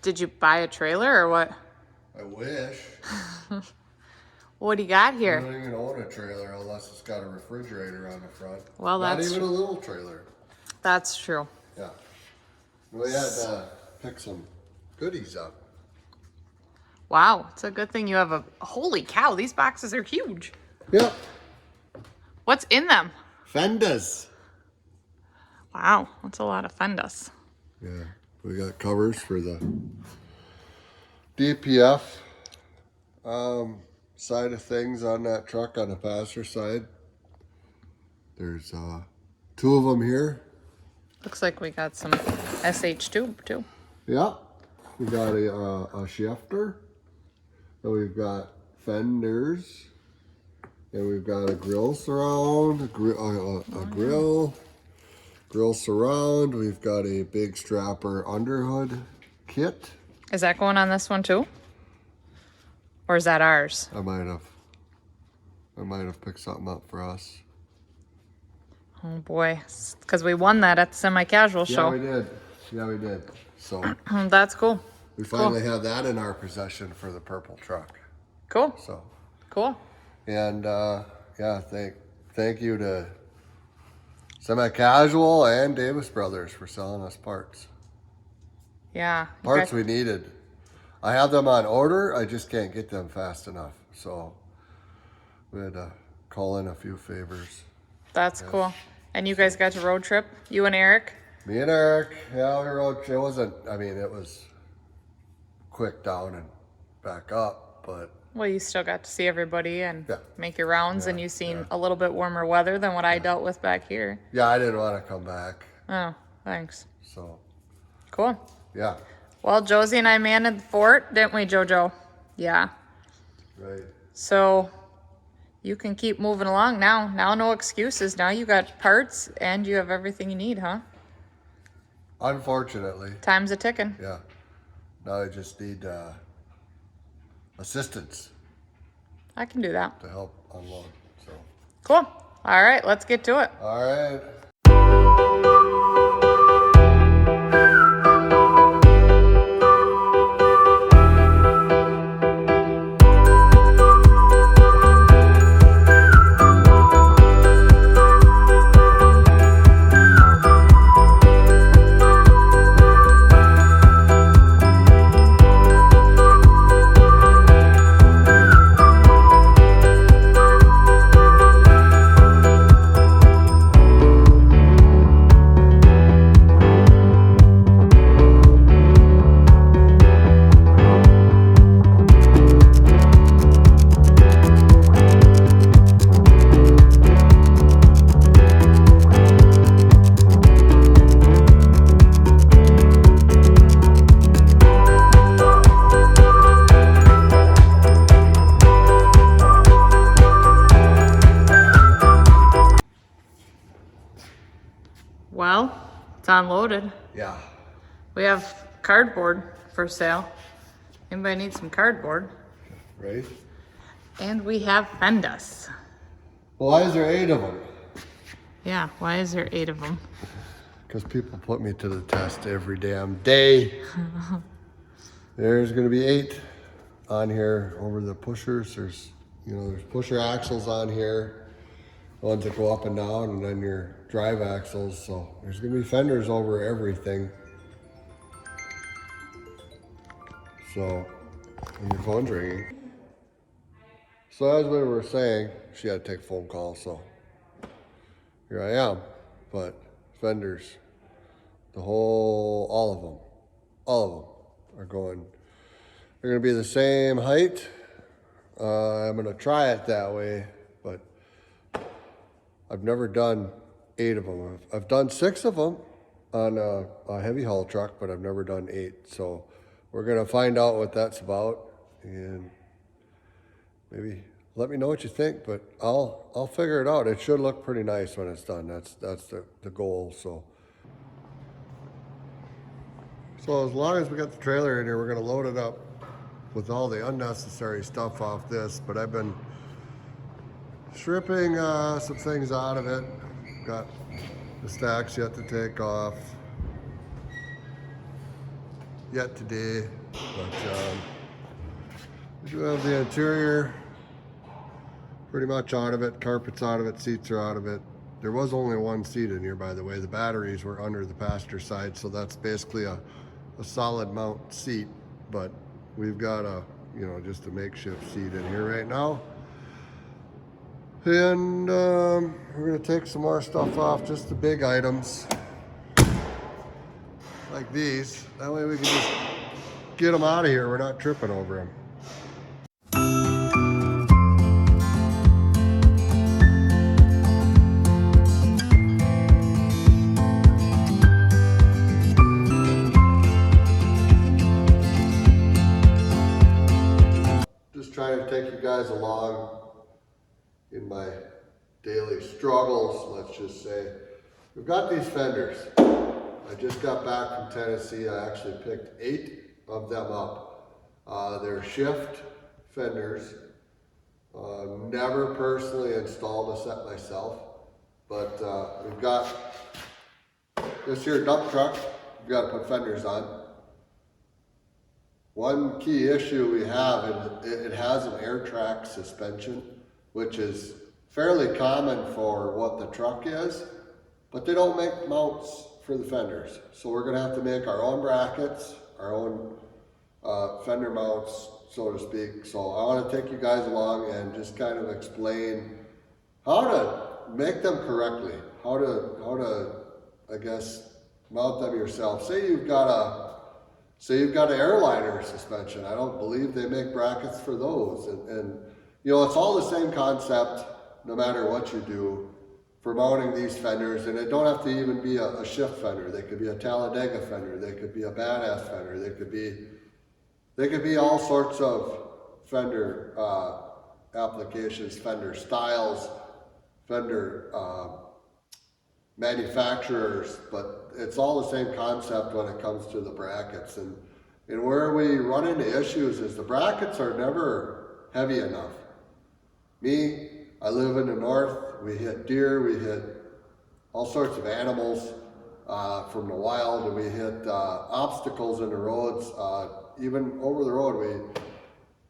Did you buy a trailer or what? I wish. What do you got I here? don't even own a trailer unless it's got a refrigerator on the front. Well, Not that's even a little trailer. That's true. Yeah. We had to pick some goodies up. Wow, it's a good thing you have a... Holy cow, these boxes are huge. Yep. What's in them? Fenders. Wow, that's a lot of fenders. Yeah, we got covers for the DPF side of things on that truck on the passenger side. There's 2 of them here. Looks like we got some SH2 too. Yeah, we got a shifter, and we've got fenders, and we've got a grill surround, a grill surround. We've got a big strapper underhood kit. Is that going on this one too? Or is that ours? I might have picked something up for us. Oh boy, because we won that at the semi-casual show. Yeah, we did. So that's cool. we finally have that in our possession for the purple truck. Cool. So Cool. and yeah, thank you to Semi-Casual and Davis Brothers for selling us parts. Yeah. Parts we needed. I have them on order. I just can't get them fast enough. So we had to call in a few favors. That's cool. And you guys got to road trip? You and Eric? Me and Eric, yeah, we rode. It wasn't, I mean, it was quick down and back up, but. Well, you still got to see everybody and Yeah. make your rounds, and you've seen a little bit warmer weather than what I dealt with back here. Yeah, I didn't want to come back. Oh, thanks. So, Cool. yeah. Well, Josie and I manned the fort, didn't we, JoJo? Yeah. Right. So you can keep moving along now. Now no excuses. Now you got parts and you have everything you need, huh? Unfortunately. Time's a ticking. Yeah. Now I just need assistance I can do that. to help unload. So. Cool. All right, let's get to it. All right. Well, it's unloaded. Yeah. We have cardboard for sale. Anybody need some cardboard? Right? And we have fenders. Why is there 8 of them? Yeah, why is there 8 of them? Because people put me to the test every damn day. There's going to be 8 on here over the pushers. There's pusher axles on here, the ones that go up and down, and then your drive axles. So there's going to be fenders over everything. So, and your phone's ringing. So as we were saying, she had to take a phone call, so here I am. But fenders, all of them are going, they're gonna be the same height. I'm gonna try it that way, but I've never done 8 of them. I've done 6 of them on a heavy haul truck, but I've never done 8. So we're gonna find out what that's about, and maybe let me know what you think, but I'll figure it out. It should look pretty nice when it's done. That's the goal. So as long as we got the trailer in here, we're gonna load it up with all the unnecessary stuff off this, but I've been stripping some things out of it. Got the stacks yet to take off. yet today, but we do have the interior pretty much out of it. Carpet's out of it, seats are out of it. There was only one seat in here, by the way. The batteries were under the passenger side, so that's basically a solid mount seat, but we've got a, you know, just a makeshift seat in here right now. And we're gonna take some more stuff off, just the big items like these. That way we can just get them out of here. We're not tripping over them. Just trying to take you guys along in my daily struggles, let's just say. We've got these fenders. I just got back from Tennessee. I actually picked 8 of them up. They're shift fenders. Never personally installed a set myself, but we've got this here dump truck. We've got to put fenders on. One key issue we have is it has an air track suspension, which is fairly common for what the truck is, but they don't make mounts for the fenders. So we're gonna have to make our own brackets, our own fender mounts, so to speak. So I wanna take you guys along and just kind of explain how to make them correctly, how to, I guess, mount them yourself. Say you've got an airliner suspension. I don't believe they make brackets for those. And you know, it's all the same concept no matter what you do for mounting these fenders. And it don't have to even be a shift fender. They could be a Talladega fender. They could be a badass fender. They could be all sorts of fender applications, fender styles, fender manufacturers, but it's all the same concept when it comes to the brackets. And where we run into issues is the brackets are never heavy enough. Me, I live in the north. We hit deer, we hit all sorts of animals from the wild, and we hit obstacles in the roads. Even over the road,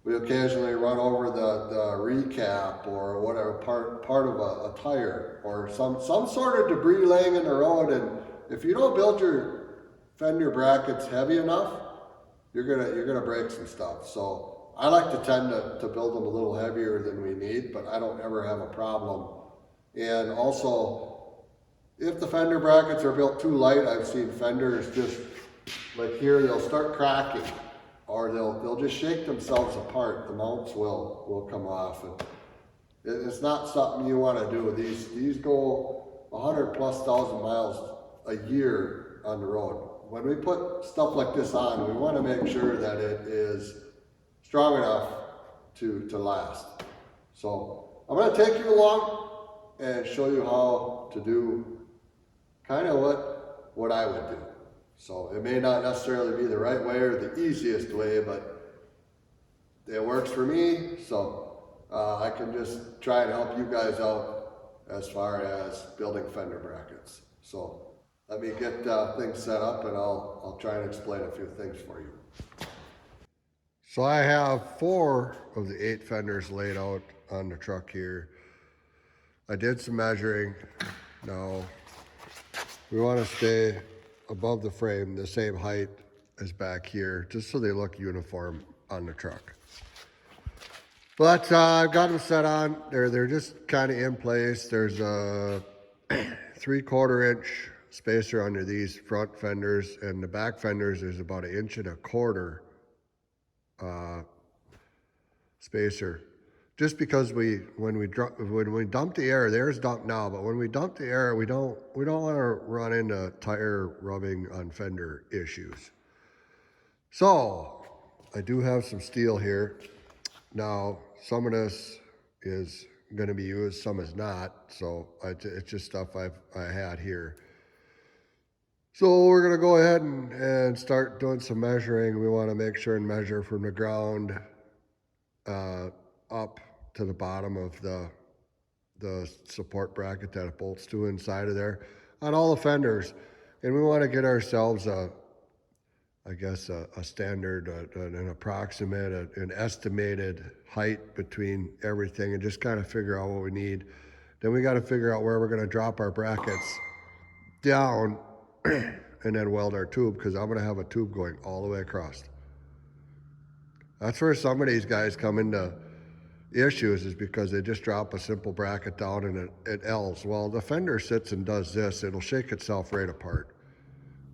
we occasionally run over the recap or whatever part of a tire or some sort of debris laying in the road. And if you don't build your fender brackets heavy enough, you're gonna break some stuff. So I like to tend to build them a little heavier than we need, but I don't ever have a problem. And also, if the fender brackets are built too light, I've seen fenders just like here, they'll start cracking, or they'll just shake themselves apart. The mounts will come off, and it's not something you want to do. These go 100,000+ miles a year on the road. When we put stuff like this on, we want to make sure that it is strong enough to last. So I'm going to take you along and show you how to do kind of what I would do. So it may not necessarily be the right way or the easiest way, but it works for me. So I can just try and help you guys out as far as building fender brackets. So let me get things set up, and I'll try and explain a few things for you. So I have 4 of the 8 fenders laid out on the truck here. I did some measuring. Now we want to stay above the frame the same height as back here, just so they look uniform on the truck. But I've got them set on. They're just kind of in place. There's a 3/4 inch spacer under these front fenders, and the back fenders is about 1.25 inch spacer. Just because when we dump the air, the air's dumped now, but when we dump the air, we don't want to run into tire rubbing on fender issues. So I do have some steel here. Now some of this is going to be used, some is not. So it's just stuff I had here. So we're gonna go ahead and start doing some measuring. We want to make sure and measure from the ground up to the bottom of the support bracket that it bolts to inside of there on all the fenders. And we want to get ourselves a I guess, a standard, an approximate, an estimated height between everything and just kind of figure out what we need. Then we got to figure out where we're going to drop our brackets down and then weld our tube, because I'm going to have a tube going all the way across. That's where some of these guys come into issues, is because they just drop a simple bracket down and it L's. Well, the fender sits and does this, it'll shake itself right apart.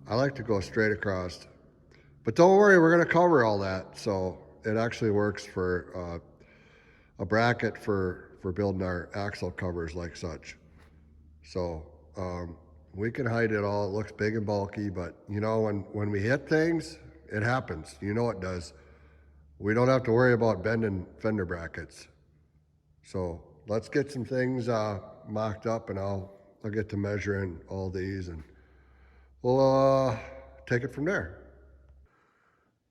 I like to go straight across. But don't worry, we're going to cover all that. So it actually works for a bracket for building our axle covers like such. So we can hide it all. It looks big and bulky, but you know, when we hit things, it happens. You know it does. We don't have to worry about bending fender brackets. So let's get some things mocked up, and I'll get to measuring all these, and we'll take it from there.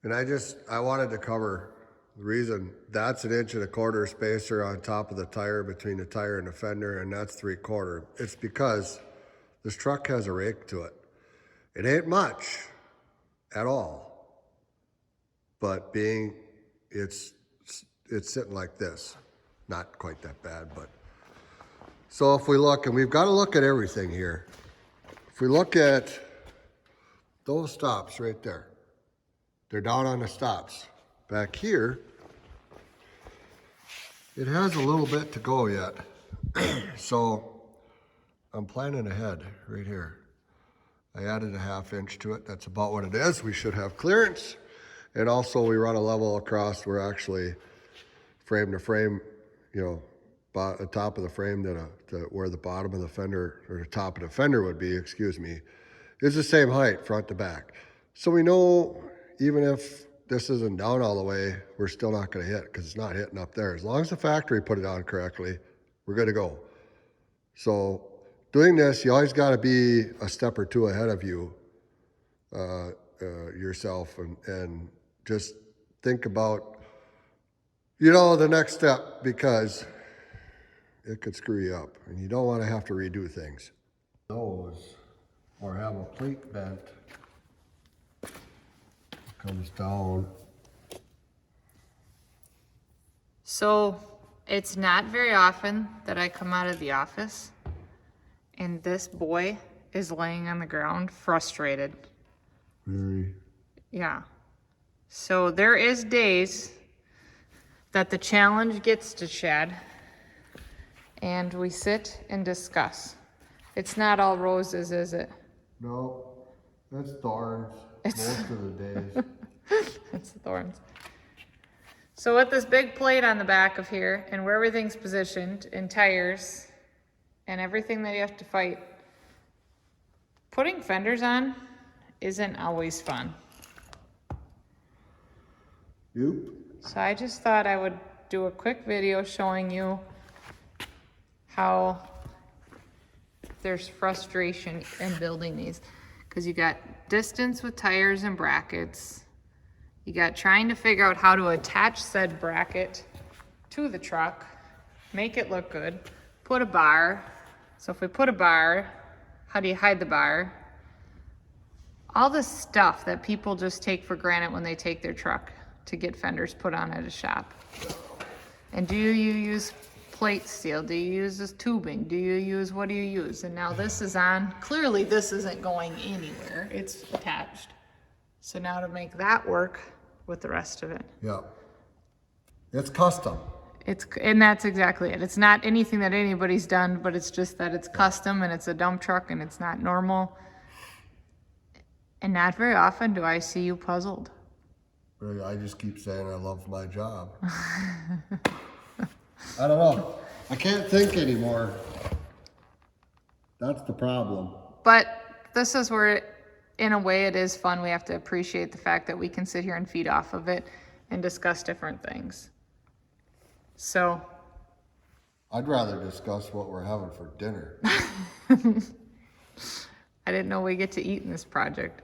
And I wanted to cover the reason that's 1.25 inch spacer on top of the tire between the tire and the fender, and that's 3/4. It's because this truck has a rake to it. It ain't much at all, but being it's sitting like this, not quite that bad, but so if we look, and we've got to look at everything here. If we look at those stops right there, they're down on the stops. Back here, it has a little bit to go yet. So I'm planning ahead right here. I added a 1/2 inch to it. That's about what it is. We should have clearance. And also we run a level across. We're actually frame to frame, you know, the top of the frame to where the bottom of the fender, or the top of the fender would be, excuse me, is the same height front to back. So we know even if this isn't down all the way, we're still not going to hit, because it's not hitting up there. As long as the factory put it on correctly, we're good to go. So doing this, you always got to be a step or two ahead of you yourself, and just think about, you know, the next step, because it could screw you up, and you don't want to have to redo things. Those, or have a plate bent, comes down. So it's not very often that I come out of the office and this boy is laying on the ground frustrated. Very. Yeah. So there is days that the challenge gets to Chad and we sit and discuss. It's not all roses, is it? No, that's thorns most of the days. It's thorns. So with this big plate on the back of here and where everything's positioned and tires and everything that you have to fight, putting fenders on isn't always fun. Yep. So I just thought I would do a quick video showing you how there's frustration in building these, because you got distance with tires and brackets. You got trying to figure out how to attach said bracket to the truck, make it look good, put a bar. So if we put a bar, how do you hide the bar? All this stuff that people just take for granted when they take their truck to get fenders put on at a shop. And do you use plate steel? Do you use this tubing? Do you use, what do you use? And now this is on, clearly this isn't going anywhere. It's attached. So now to make that work with the rest of it. Yeah. It's custom. And that's exactly it. It's not anything that anybody's done, but it's just that it's custom and it's a dump truck and it's not normal. And not very often do I see you puzzled. I just keep saying I love my job. I don't know. I can't think anymore. That's the problem. But this is where, in a way, it is fun. We have to appreciate the fact that we can sit here and feed off of it and discuss different things. So. I'd rather discuss what we're having for dinner. I didn't know we get to eat in this project.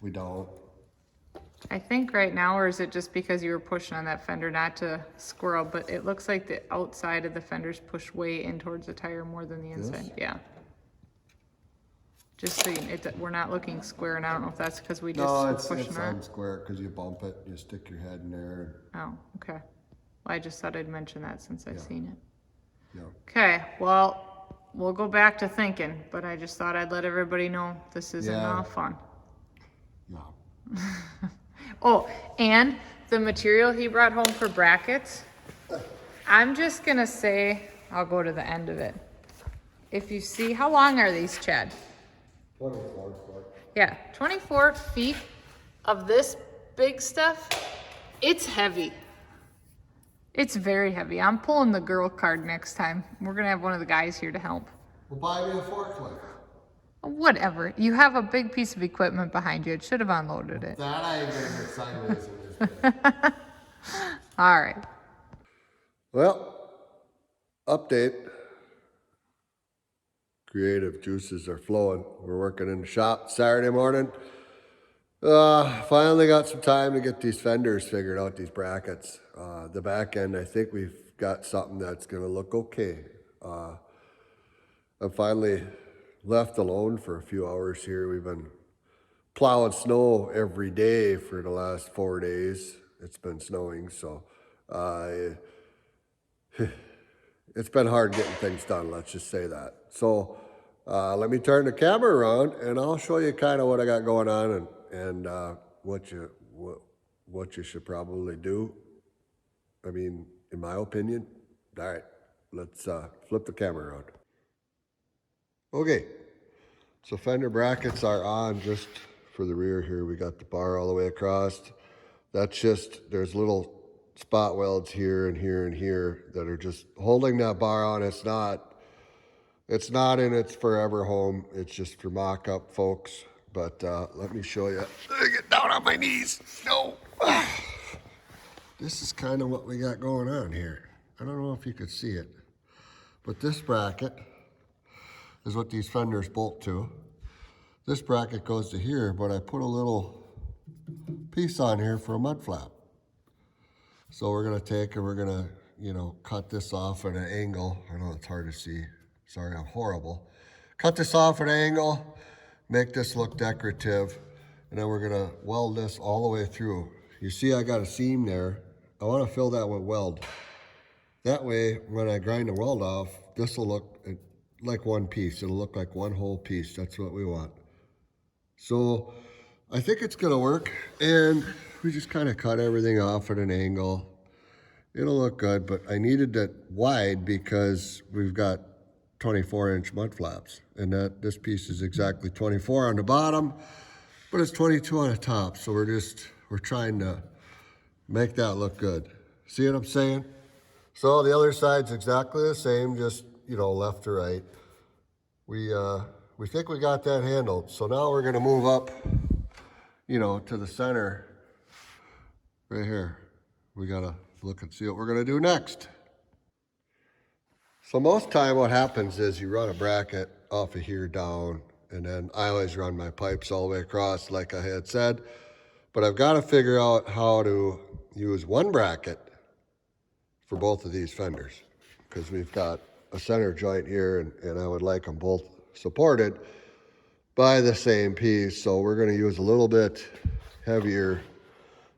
We don't. I think right now, or is it just because you were pushing on that fender not to squirrel, but it looks like the outside of the fender's pushed way in towards the tire more than the inside. This? Yeah. Just so we're not looking square, and I don't know if that's because we just No, were it's pushing our... unsquare because you bump it, you stick your head in there. Oh, okay. Well, I just thought I'd mention that since I've seen it. Yeah. Okay, well, we'll go back to thinking, but I just thought I'd let everybody know this isn't Yeah. fun. Yeah. Oh, and the material he brought home for brackets, I'm just gonna say, I'll go to the end of it. If you see, how long are these, Chad? 24 foot. Yeah, 24 feet of this big stuff. It's heavy. It's very heavy. I'm pulling the girl card next time. We're gonna have one of the guys here to help. Well, buy me a forklift. Whatever. You have a big piece of equipment behind you. It should have unloaded it. That I ain't gonna get sideways in this bed. All right. Well, update. Creative juices are flowing. We're working in the shop Saturday morning. Finally got some time to get these fenders figured out, these brackets. The back end, I think we've got something that's gonna look okay. I'm finally left alone for a few hours here. We've been plowing snow every day for the last 4 days. It's been snowing, so it's been hard getting things done, let's just say that. So let me turn the camera around and I'll show you kind of what I got going on and what you should probably do. I mean, in my opinion. All right, let's flip the camera around. Okay, so fender brackets are on just for the rear here. We got the bar all the way across. That's just, there's little spot welds here and here and here that are just holding that bar on. It's not in its forever home. It's just for mock-up, folks. But let me show you. Get down on my knees. No. This is kind of what we got going on here. I don't know if you could see it, but this bracket is what these fenders bolt to. This bracket goes to here, but I put a little piece on here for a mud flap. So we're gonna take and we're gonna, cut this off at an angle. I know it's hard to see. Sorry, I'm horrible. Cut this off at an angle, make this look decorative, and then we're gonna weld this all the way through. You see I got a seam there. I wanna fill that with weld. That way, when I grind the weld off, this will look like one piece. It'll look like one whole piece. That's what we want. So I think it's gonna work, and we just kind of cut everything off at an angle. It'll look good, but I needed it wide because we've got 24-inch mud flaps, and this piece is exactly 24 on the bottom, but it's 22 on the top. So we're trying to make that look good. See what I'm saying? So the other side's exactly the same, just left to right. We think we got that handled. So now we're gonna move up, to the center right here. We gotta look and see what we're gonna do next. So most time what happens is you run a bracket off of here down, and then I always run my pipes all the way across like I had said, but I've got to figure out how to use one bracket for both of these fenders, because we've got a center joint here, and I would like them both supported by the same piece. So we're going to use a little bit heavier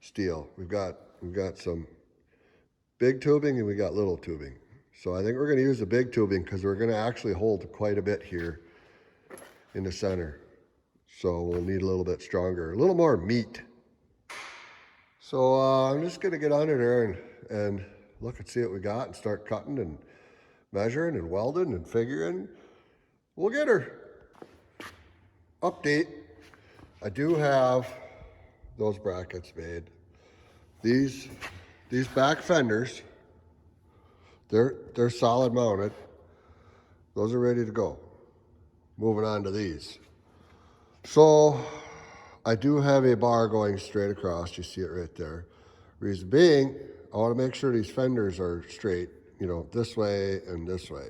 steel. We've got some big tubing and we got little tubing. So I think we're going to use the big tubing because we're going to actually hold quite a bit here in the center. So we'll need a little bit stronger, a little more meat. So I'm just going to get under there and look and see what we got and start cutting and measuring and welding and figuring. We'll get her. Update. I do have those brackets made. These back fenders, they're solid mounted. Those are ready to go. Moving on to these. So I do have a bar going straight across. You see it right there. Reason being, I want to make sure these fenders are straight, this way and this way.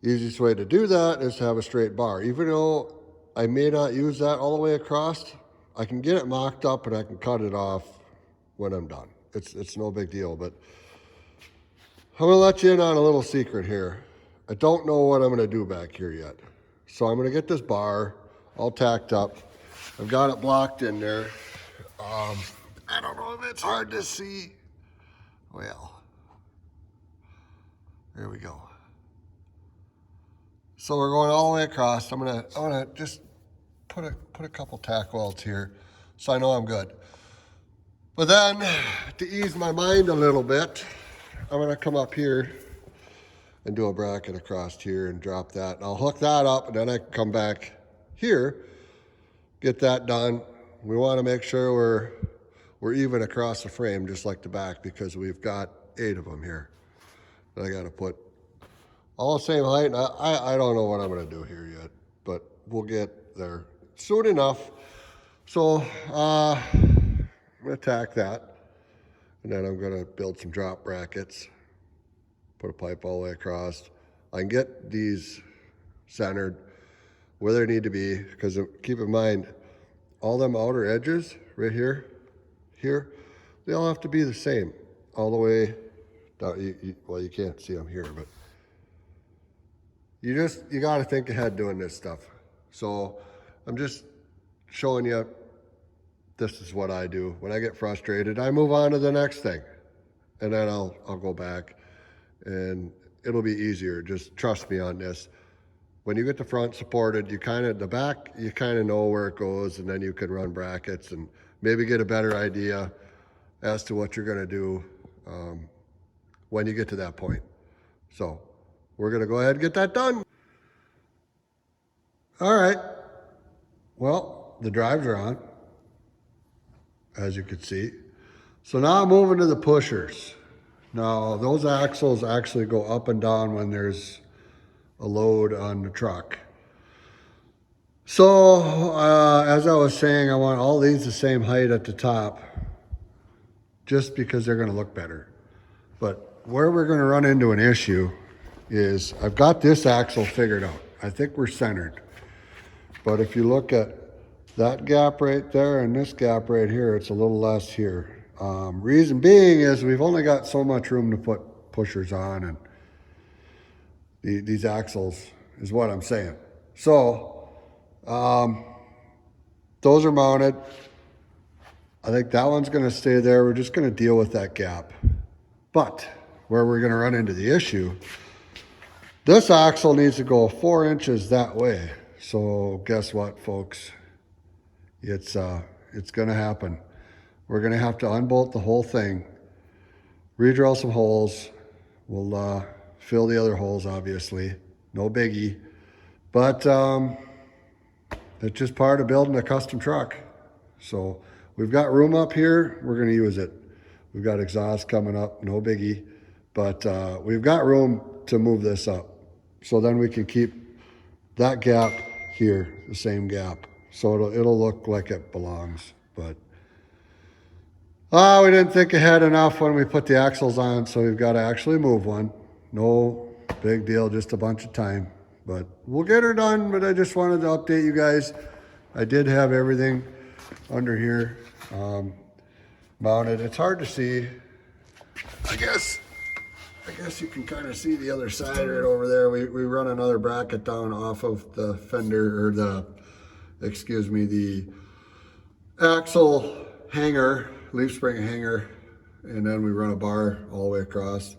Easiest way to do that is to have a straight bar. Even though I may not use that all the way across, I can get it mocked up and I can cut it off when I'm done. It's no big deal, but I'm gonna let you in on a little secret here. I don't know what I'm gonna do back here yet. So I'm gonna get this bar all tacked up. I've got it blocked in there. I don't know if it's hard to see. Well, there we go. So we're going all the way across. I'm gonna just put a couple tack welds here, so I know I'm good. But then, to ease my mind a little bit, I'm gonna come up here and do a bracket across here and drop that. And I'll hook that up, and then I can come back here, get that done. We want to make sure we're even across the frame, just like the back, because we've got 8 of them here. And I got to put all the same height. I don't know what I'm going to do here yet, but we'll get there soon enough. So I'm going to tack that, and then I'm going to build some drop brackets, put a pipe all the way across. I can get these centered where they need to be, because keep in mind, all them outer edges right here, they all have to be the same all the way down. Well, you can't see them here, but you got to think ahead doing this stuff. So I'm just showing you, this is what I do. When I get frustrated, I move on to the next thing, and then I'll go back, and it'll be easier. Just trust me on this. When you get the front supported, the back, you kind of know where it goes, and then you can run brackets and maybe get a better idea as to what you're going to do when you get to that point. So we're going to go ahead and get that done. All right. Well, the drives are on, as you can see. So now I'm moving to the pushers. Now, those axles actually go up and down when there's a load on the truck. So, as I was saying, I want all these the same height at the top, just because they're gonna look better. But where we're gonna run into an issue is, I've got this axle figured out. I think we're centered. But if you look at that gap right there and this gap right here, it's a little less here. Reason being is we've only got so much room to put pushers on, and these axles is what I'm saying. So those are mounted. I think that one's going to stay there. We're just going to deal with that gap. But where we're going to run into the issue, this axle needs to go 4 inches that way. So guess what, folks? It's going to happen. We're going to have to unbolt the whole thing, re-drill some holes. We'll fill the other holes, obviously. No biggie. But it's just part of building a custom truck. So we've got room up here. We're going to use it. We've got exhaust coming up. No biggie. But we've got room to move this up. So then we can keep that gap here, the same gap. So it'll look like it belongs. But we didn't think ahead enough when we put the axles on, so we've got to actually move one. No big deal, just a bunch of time. But we'll get her done, but I just wanted to update you guys. I did have everything under here mounted. It's hard to see. I guess you can kind of see the other side right over there. We run another bracket down off of the fender, or the axle hanger, leaf spring hanger, and then we run a bar all the way across.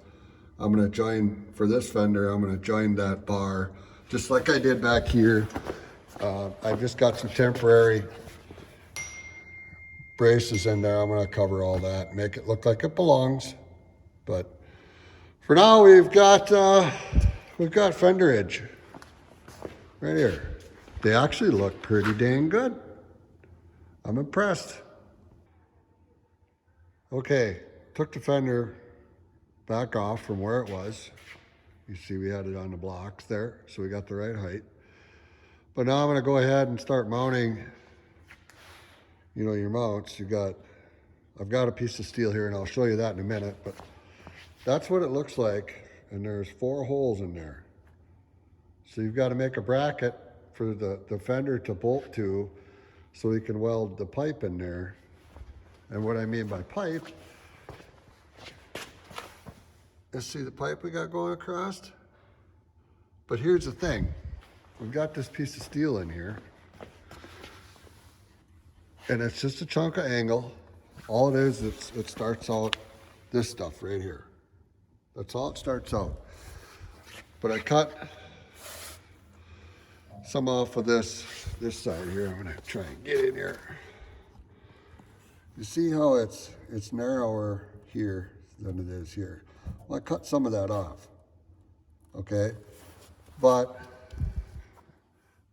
I'm going to join, for this fender, I'm going to join that bar just like I did back here. I've just got some temporary braces in there. I'm going to cover all that, make it look like it belongs. But for now, we've got fender edge right here. They actually look pretty dang good. I'm impressed. Okay, took the fender back off from where it was. You see we had it on the blocks there, so we got the right height. But now I'm gonna go ahead and start mounting, your mounts. I've got a piece of steel here, and I'll show you that in a minute, but that's what it looks like, and there's 4 holes in there. So you've got to make a bracket for the fender to bolt to, so we can weld the pipe in there. And what I mean by pipe, is see the pipe we got going across? But here's the thing. we've got this piece of steel in here. And it's just a chunk of angle. All it is, it starts out this stuff right here. That's all it starts out. But I cut some off of this side here. I'm gonna try and get in here. You see how it's narrower here than it is here. Well, I cut some of that off, okay? But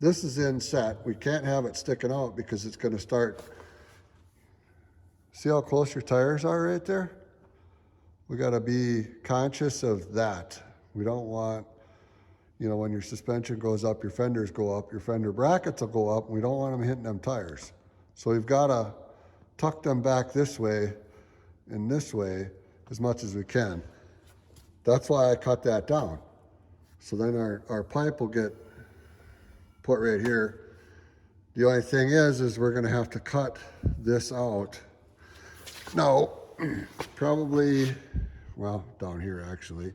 this is inset. We can't have it sticking out because it's gonna start. See how close your tires are right there? We gotta be conscious of that. We don't want, you know, when your suspension goes up, your fenders go up, your fender brackets will go up, and we don't want them hitting them tires. So we've gotta tuck them back this way and this way as much as we can. That's why I cut that down. So then our pipe will get put right here. The only thing is we're gonna have to cut this out. Now, probably, well, down here actually,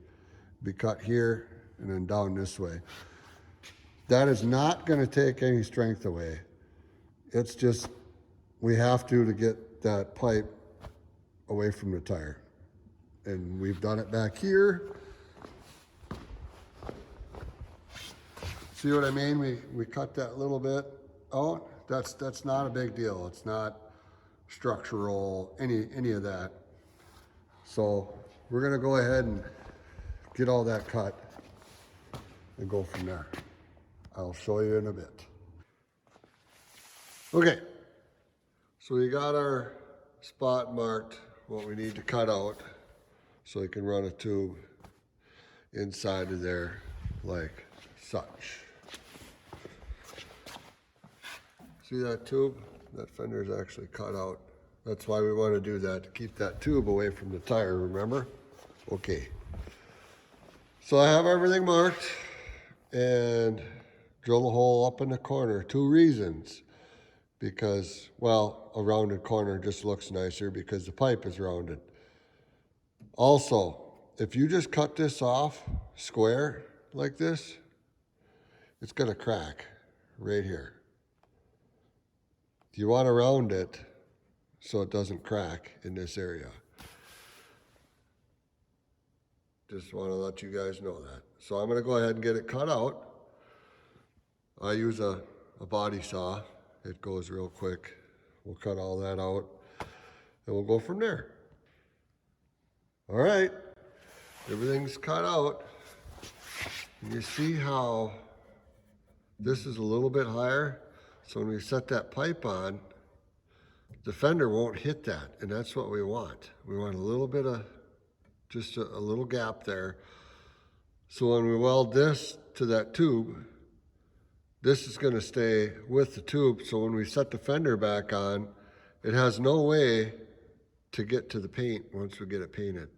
be cut here and then down this way. That is not gonna take any strength away. It's just, we have to get that pipe away from the tire. And we've done it back here. See what I mean? We cut that little bit out. That's not a big deal. It's not structural, any of that. So we're gonna go ahead and get all that cut and go from there. I'll show you in a bit. Okay, so we got our spot marked, what we need to cut out, so we can run a tube inside of there like such. See that tube? That fender is actually cut out. That's why we want to do that, to keep that tube away from the tire, remember? Okay. So I have everything marked and drill a hole up in the corner. 2 reasons. Because, well, a rounded corner just looks nicer because the pipe is rounded. Also, if you just cut this off square like this, it's gonna crack right here. You want to round it so it doesn't crack in this area. Just want to let you guys know that. So I'm going to go ahead and get it cut out. I use a body saw. It goes real quick. We'll cut all that out and we'll go from there. All right, everything's cut out. You see how this is a little bit higher? So when we set that pipe on, the fender won't hit that, and that's what we want. We want a little bit of, just a little gap there. So when we weld this to that tube, this is gonna stay with the tube, so when we set the fender back on, it has no way to get to the paint once we get it painted.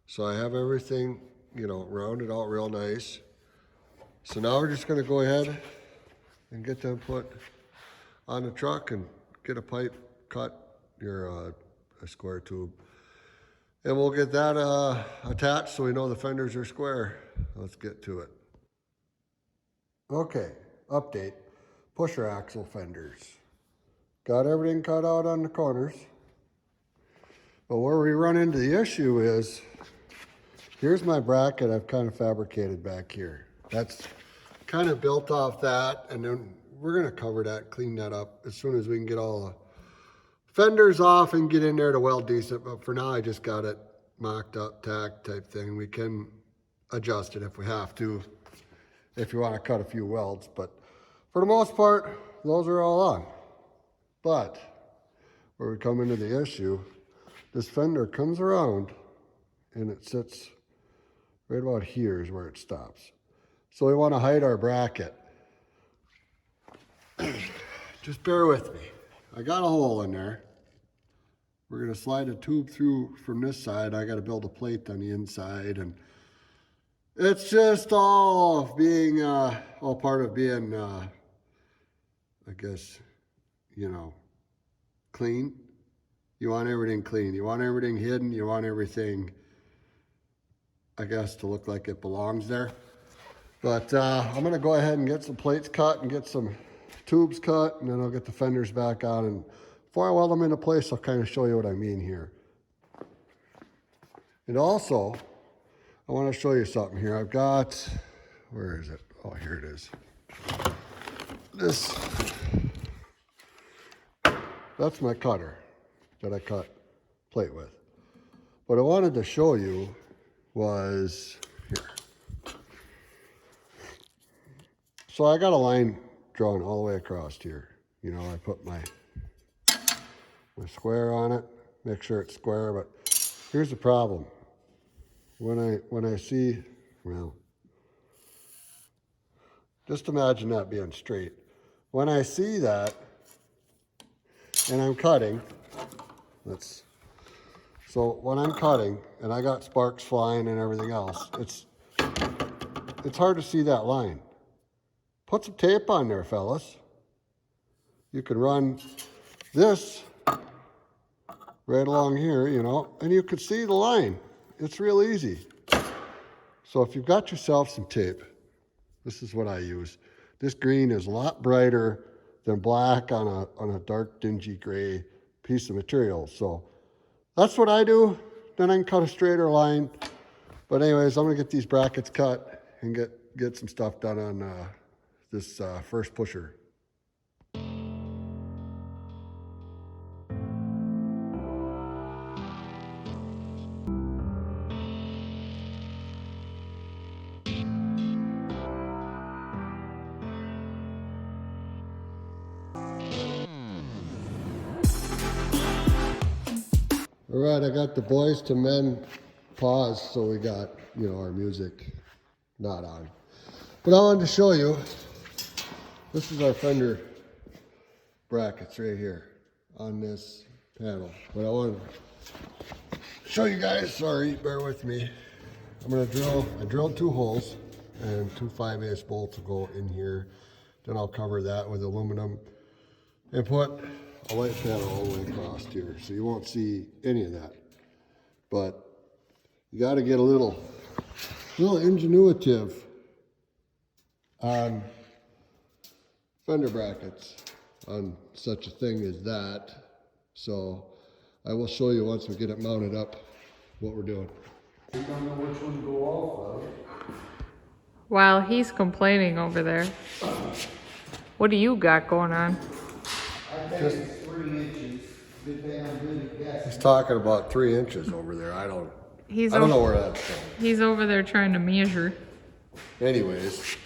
So I have everything, you know, rounded out real nice. So now we're just gonna go ahead and get them put on the truck and get a pipe cut, a square tube. And we'll get that attached so we know the fenders are square. Let's get to it. Okay, update. Pusher axle fenders. Got everything cut out on the corners. But where we run into the issue is, here's my bracket I've kind of fabricated back here. That's kind of built off that, and then we're gonna cover that, clean that up as soon as we can get all the fenders off and get in there to weld decent. But for now, I just got it mocked up, tacked type thing. We can adjust it if we have to, if you want to cut a few welds. But for the most part, those are all on. But where we come into the issue, this fender comes around and it sits right about here is where it stops. So we want to hide our bracket. Just bear with me. I got a hole in there. We're going to slide a tube through from this side. I got to build a plate on the inside, and it's just all being, all part of being, I guess, you know, clean. You want everything clean. You want everything hidden. You want everything, I guess, to look like it belongs there. But I'm gonna go ahead and get some plates cut and get some tubes cut, and then I'll get the fenders back on. And before I weld them into place, I'll kind of show you what I mean here. And also, I want to show you something here. I've got, where is it? Oh, here it is. That's my cutter that I cut plate with. What I wanted to show you was here. So I got a line drawn all the way across here. You know, I put my square on it, make sure it's square, but here's the problem. When I see, well, just imagine that being straight. When I see that, and I'm cutting, so when I'm cutting, and I got sparks flying and everything else, it's hard to see that line. Put some tape on there, fellas. You can run this right along here, you know, and you can see the line. It's real easy. So if you've got yourself some tape, this is what I use. This green is a lot brighter than black on a dark, dingy gray piece of material. So that's what I do. Then I can cut a straighter line. But anyways, I'm gonna get these brackets cut and get some stuff done on this first pusher. All right, I got the Boys to Men pause, so we got, you know, our music not on. But I wanted to show you, this is our fender brackets right here on this panel. But I wanted to show you guys, sorry, bear with me. I drilled 2 holes and 2 5/8 bolts will go in here. Then I'll cover that with aluminum and put a light panel all the way across here, so you won't see any of that. But you got to get a little ingenuitive on fender brackets on such a thing as that. So I will show you once we get it mounted up what we're doing. You don't know which one to go off of. While he's complaining over there, what do you got going on? I think it's 3 inches. I'm good at guessing. He's talking about 3 inches over there. I don't know where that's from. He's over there trying to measure. Anyways,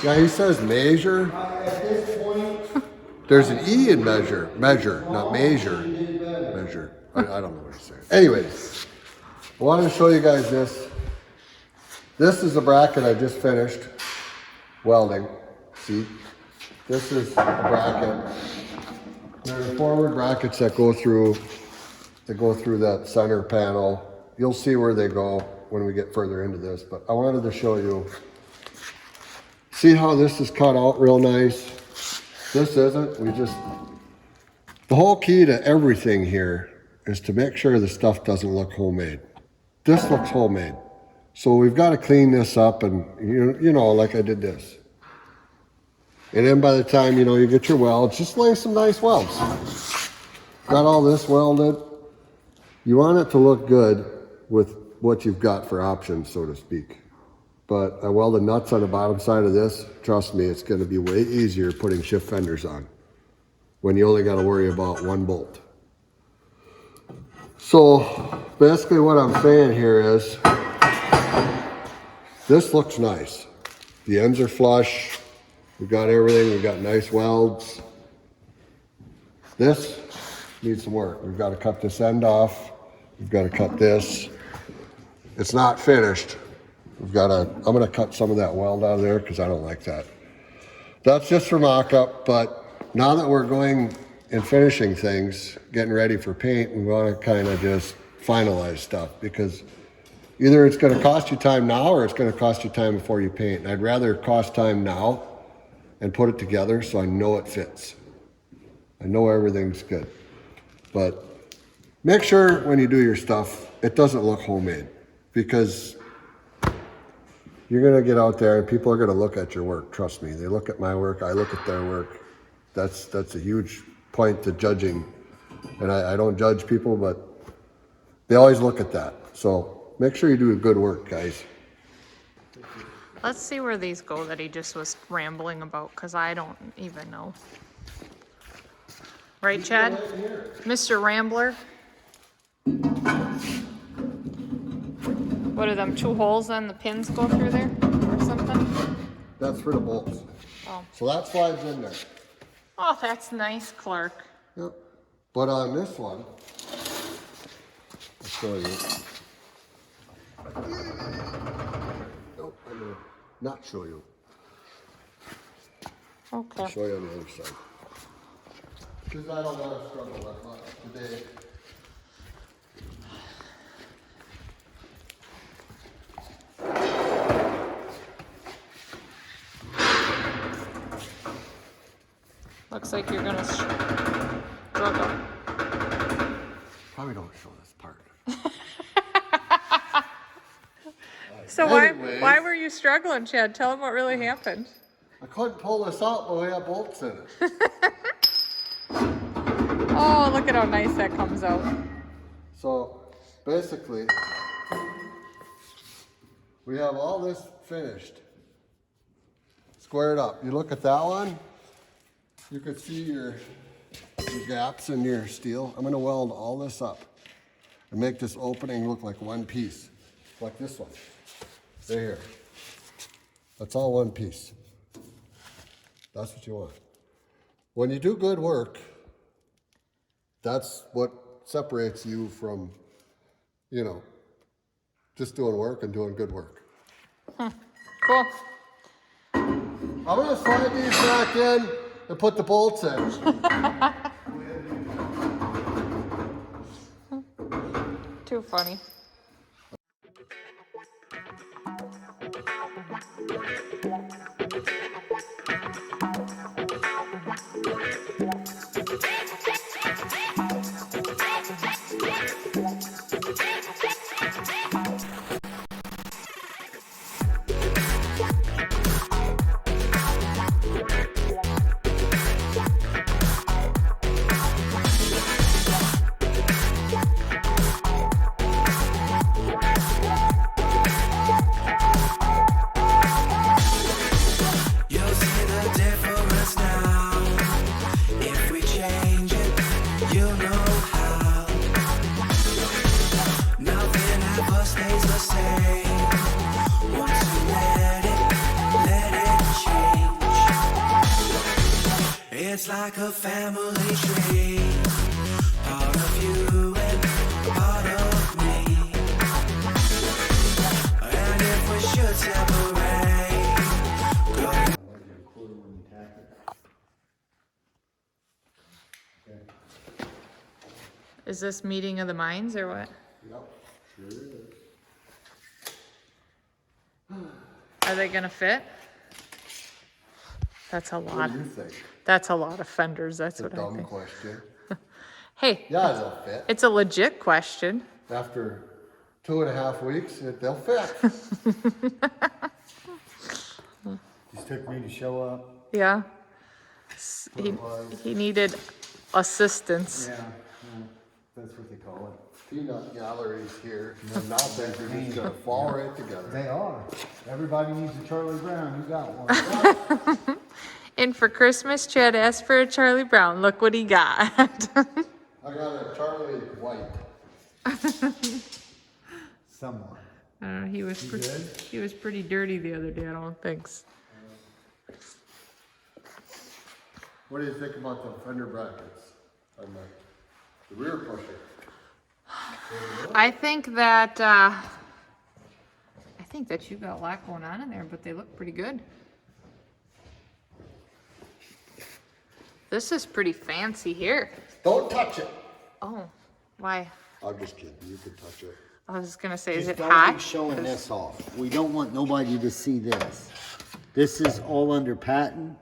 yeah, he says measure. At this point, There's an E in measure, not measure. Measure. I don't know what he's saying. Anyways, I wanted to show you guys this. This is a bracket I just finished welding. See, this is a bracket. There's forward brackets that go through that center panel. You'll see where they go when we get further into this, but I wanted to show you. See how this is cut out real nice? This isn't. The whole key to everything here is to make sure the stuff doesn't look homemade. This looks homemade. So we've got to clean this up and, you know, like I did this. And then by the time, you know, you get your welds, just lay some nice welds. Got all this welded. You want it to look good with what you've got for options, so to speak. But I welded nuts on the bottom side of this. Trust me, it's going to be way easier putting shift fenders on when you only got to worry about 1 bolt. So basically what I'm saying here is, this looks nice. The ends are flush. We've got everything. We've got nice welds. This needs some work. We've got to cut this end off. We've got to cut this. It's not finished. I'm going to cut some of that weld out of there because I don't like that. That's just for mock-up, but now that we're going and finishing things, getting ready for paint, we want to kind of just finalize stuff because either it's going to cost you time now or it's going to cost you time before you paint. And I'd rather cost time now and put it together so I know it fits. I know everything's good. But make sure when you do your stuff, it doesn't look homemade because you're gonna get out there and people are gonna look at your work. Trust me. They look at my work. I look at their work. That's a huge point to judging. And I don't judge people, but they always look at that. So make sure you do good work, guys. Let's see where these go that he just was rambling about, because I don't even know. Right, Chad? Mr. Rambler? What are them, 2 holes then the pins go through there or something? That's for the bolts. Oh, So that slides in there. oh, that's nice, Clark. Yep. But on this one, I'll show you. Nope, I'm gonna not show you. Okay. I'll show you on the other side. Because I don't want to struggle that much today. Looks like you're gonna struggle. Probably don't show this part. So Anyways. why were you struggling, Chad? Tell him what really happened. I couldn't pull this out, but we have bolts in it. Oh, look at how nice that comes out. So basically, we have all this finished, squared up. You look at that one, you could see your gaps in your steel. I'm gonna weld all this up and make this opening look like one piece, like this one. Right here. That's all one piece. That's what you want. When you do good work, that's what separates you from, you know, just doing work and doing good work. Cool. I'm gonna slide these back in and put the bolts in. Too funny. You'll see the difference now. If we change it, you'll know how. Nothing ever stays the same. Once you let it change. It's like a family tree. Part of you and part of me. And if we should separate, go. Is this meeting of the minds or what? Yep, sure is. Are they gonna fit? That's a What lot. do you think? That's a lot of fenders. That's It's a what I dumb think. question. Hey, Yeah, they'll fit. it's a legit question. After 2.5 weeks, they'll fit. Just took me to show up. Yeah. He needed assistance. Yeah, that's what they call it. Peanut galleries here, and now things are just gonna fall right together. They are. Everybody needs a Charlie Brown. You got one. And for Christmas, Chad asked for a Charlie Brown. Look what he got. I got a Charlie White. Someone. He was pretty dirty the other day. I don't think. What do you think about the fender brackets on the rear pusher? I think that you got a lot going on in there, but they look pretty good. This is pretty fancy here. Don't touch it. Oh, why? I'm just kidding. You can touch it. I was gonna say, is it Don't hot? be showing this off. We don't want nobody to see this. This is all under patent.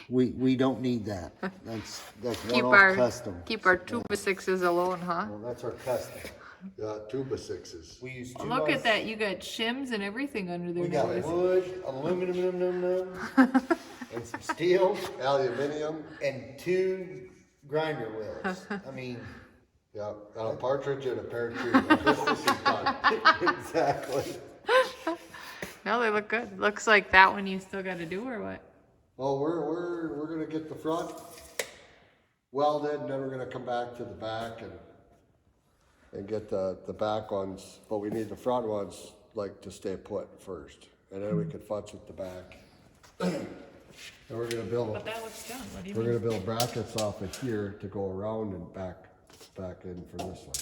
We don't need that. That's Keep one-off our custom. keep our 2x6s alone, huh? Well, that's our custom. Yeah, 2x6s. We use Look at that, you got shims and everything under there. We got now. wood, aluminum, and some steel, Aluminium, and 2 grinder wheels. I mean, yeah, and a partridge and a pear tree. Now, this is done. exactly. No, they look good. Looks like that one you still gotta do or what? Well, we're gonna get the front welded, and then we're gonna come back to the back and get the back ones, but we need the front ones like to stay put first, and then we can futz with the back. And we're gonna build But that looks done. What do you we're mean? gonna build brackets off of here to go around and back in for this one.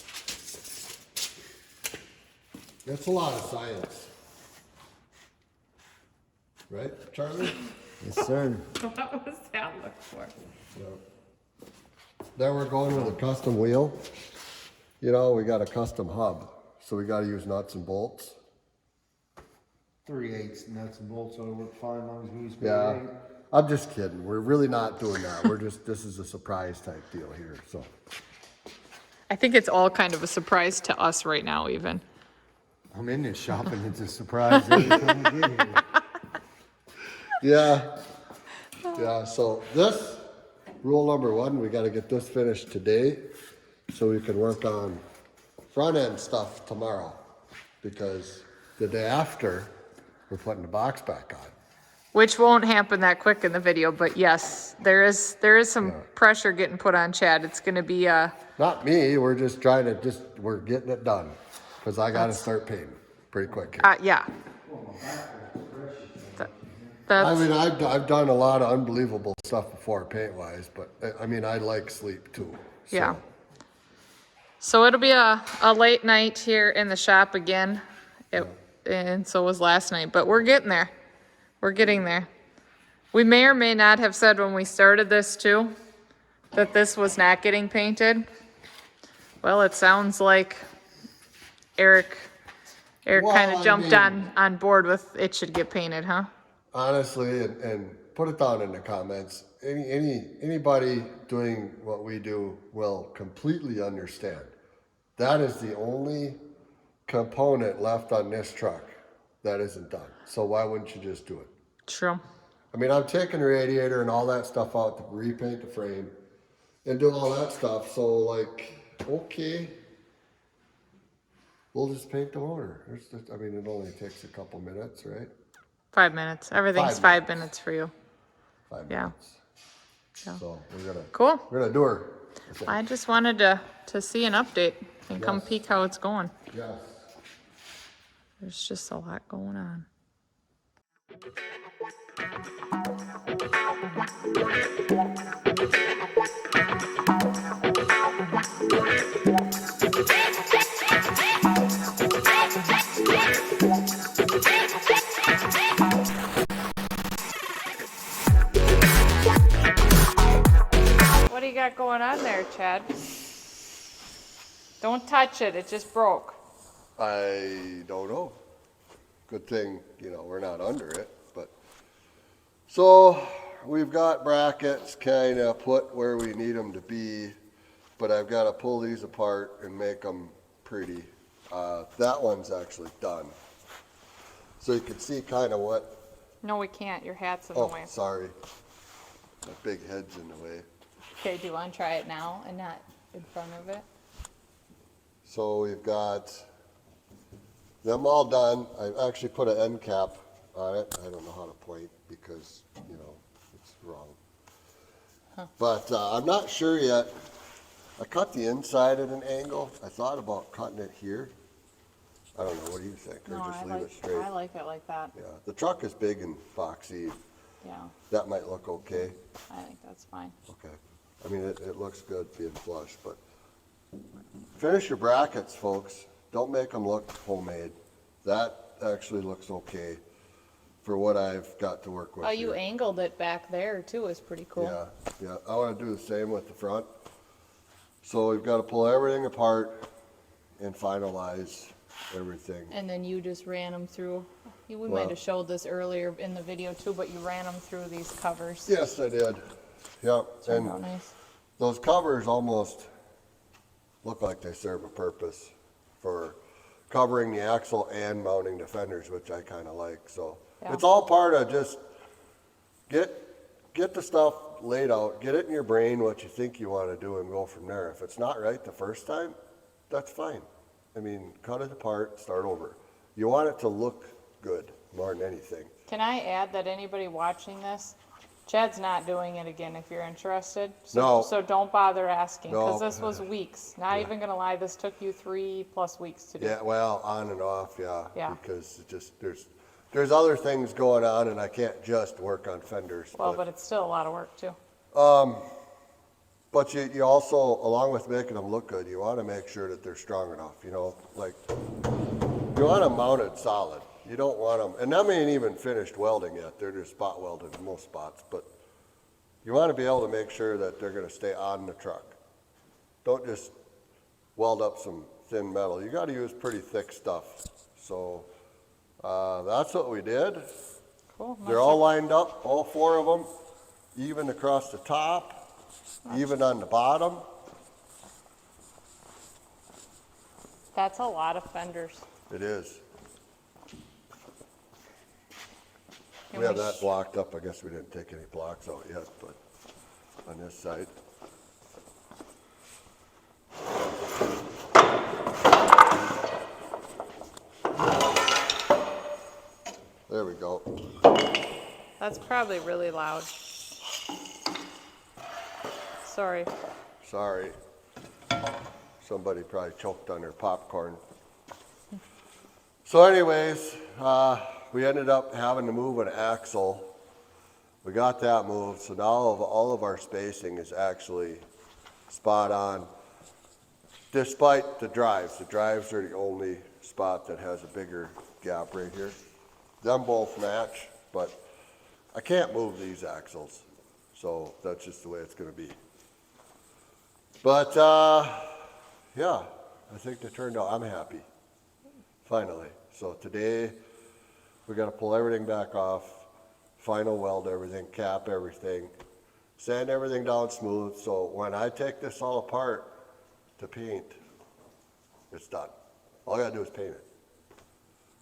It's a lot of science. Right, Charlie? Yes, sir. What was that look for? Yeah. Then we're going with a custom wheel. You know, we got a custom hub, so we gotta use nuts and bolts. 3/8 nuts and bolts ought to work fine as long as we use Yeah, 3/8. I'm just kidding. We're really not doing that. We're just, this is a surprise type deal here, so. I think it's all kind of a surprise to us right now even. I'm in this shopping. It's a surprise every time we get here. Yeah, yeah, so this, rule number 1, we gotta get this finished today, so we can work on front end stuff tomorrow. Because the day after, we're putting the box back on. Which won't happen that quick in the video, but yes, there is some pressure getting put on Chad. It's gonna be Not me, we're just trying to, we're getting it done, cause I gotta start painting pretty quick here. yeah. I That's, mean, I've done a lot of unbelievable stuff before paint wise, but I mean, I like sleep too. So. yeah. So it'll be a late night here in the shop again. And so was last night, but we're getting there. We're getting there. We may or may not have said when we started this too, that this was not getting painted. Well, it sounds like Eric Well, kind of I jumped mean- on board with it should get painted, huh? Honestly, and put it down in the comments. Anybody doing what we do will completely understand. That is the only component left on this truck that isn't done. So why wouldn't you just do it? True. I mean, I'm taking the radiator and all that stuff out to repaint the frame and do all that stuff. So like, okay, we'll just paint the motor. I mean, it only takes a couple minutes, right? 5 minutes. Everything's 5 minutes for you. 5 Yeah. minutes. Yeah. So Cool. we're gonna do her. I just wanted to see an update and come Yes. peek how it's going. Yes. There's just a lot going on. What do you got going on there, Chad? Don't touch it, it just broke. I don't know. Good thing, we're not under it, but. So, we've got brackets kind of put where we need them to be, but I've got to pull these apart and make them pretty. That one's actually done. So you can see kind of what, No, we can't, your hat's in the oh, way. sorry. My big head's in the way. Okay, do you want to try it now and not in front of it? So we've got them all done. I've actually put an end cap on it. I don't know how to point because, it's wrong. But I'm not sure yet. I cut the inside at an angle. I thought about cutting it here. I don't know. What do you think? Or just leave it straight? I like it like that, Yeah. The truck is big and boxy. yeah, That might look okay. I think that's fine. Okay. I mean, it looks good being flush, but finish your brackets, folks. Don't make them look homemade. That actually looks okay for what I've got to work with. Oh, you here. angled it back there too, is pretty cool. Yeah. I want to do the same with the front. So we've got to pull everything apart and finalize everything. And then you just ran them through, we Well- might have showed this earlier in the video too, but you ran them through these covers. Yes, I did. Yeah, Turned out and nice. those covers almost look like they serve a purpose. for covering the axle and mounting the fenders, which I kind of like. So Yeah. it's all part of just get the stuff laid out, get it in your brain what you think you want to do, and go from there. If it's not right the first time, that's fine. I mean, cut it apart, start over. You want it to look good more than anything. Can I add that anybody watching this, Chad's not doing it again if you're interested. So, No. so don't bother asking, because No. this was weeks. Not even gonna lie, this took you 3+ weeks to do. Yeah, well, on and off, yeah. Yeah. Because it just there's other things going on, and I can't just work on fenders. Well, but it's still a lot of work too. But you also, along with making them look good, you want to make sure that they're strong enough. You know, like you want them mounted solid. You don't want them, and them ain't even finished welding yet. They're just spot welded in most spots. But you want to be able to make sure that they're going to stay on the truck. Don't just weld up some thin metal. You got to use pretty thick stuff. So that's what we did. Cool. They're all lined up, all 4 of them, even across the top, even on the bottom. That's a lot of fenders. It is. Can We have we that blocked up. I guess we didn't take any blocks out yet, but on this side. There we go. That's probably really loud. Sorry. Sorry. Somebody probably choked on their popcorn. So anyways, we ended up having to move an axle. We got that moved, so now all of our spacing is actually spot on, despite the drives. The drives are the only spot that has a bigger gap right here. Them both match, but I can't move these axles, so that's just the way it's going to be. But yeah, I think they turned out. I'm happy, finally. So today we got to pull everything back off, final weld everything, cap everything, sand everything down smooth. So when I take this all apart to paint, it's done. All I got to do is paint it.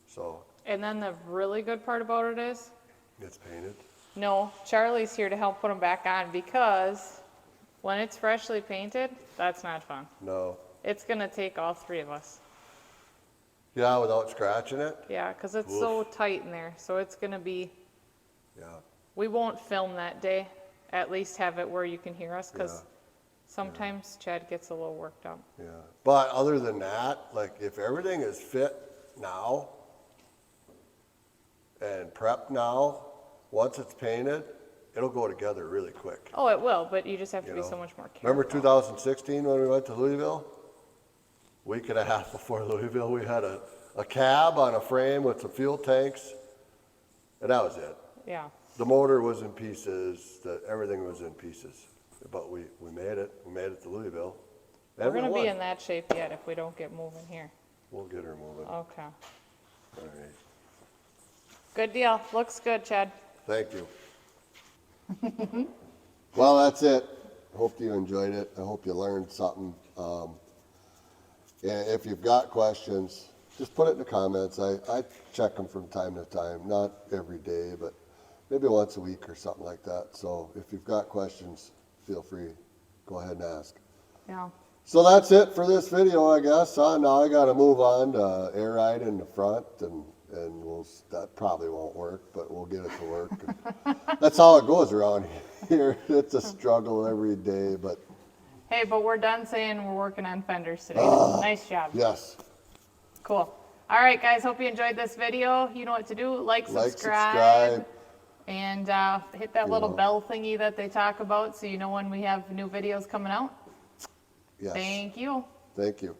So And then the really good part about it is, it's painted. no, Charlie's here to help put them back on, because when it's freshly painted, that's not fun. No. It's gonna take all 3 of us. Yeah, without scratching it. Yeah, because it's so tight in there. So it's gonna be, Yeah. we won't film that day. At least have it where you can hear us, because Yeah. sometimes Chad gets a little worked up. Yeah. But other than that, like if everything is fit now and prepped now, once it's painted, it'll go together really quick. Oh, it will, but you just have to You be know, so much more careful. Remember 2016 when we went to Louisville? Week and a half before Louisville, we had a cab on a frame with some fuel tanks, and that was it. Yeah. The motor was in pieces, everything was in pieces. But we made it. We made it to Louisville. We're And gonna we be won. in that shape yet if we don't get moving here. We'll get her moving. Okay. All right. Good deal. Looks good, Chad. Thank you. Well, that's it. Hope you enjoyed it. I hope you learned something. And if you've got questions, just put it in the comments. I check them from time to time, not every day, but maybe once a week or something like that. So if you've got questions, feel free. Go ahead and ask. Yeah. So that's it for this video, I guess. Now I got to move on to air ride in the front, and that probably won't work, but we'll get it to work. That's how it goes around here. It's a struggle every day, but Hey, but we're done saying we're working on fenders today. Nice job. yes. Cool. All right, guys. Hope you enjoyed this video. You know what to do. Like, Like, subscribe. And hit that little know. bell thingy that they talk about so you know when we have new videos coming out. Yes. Thank you. Thank you.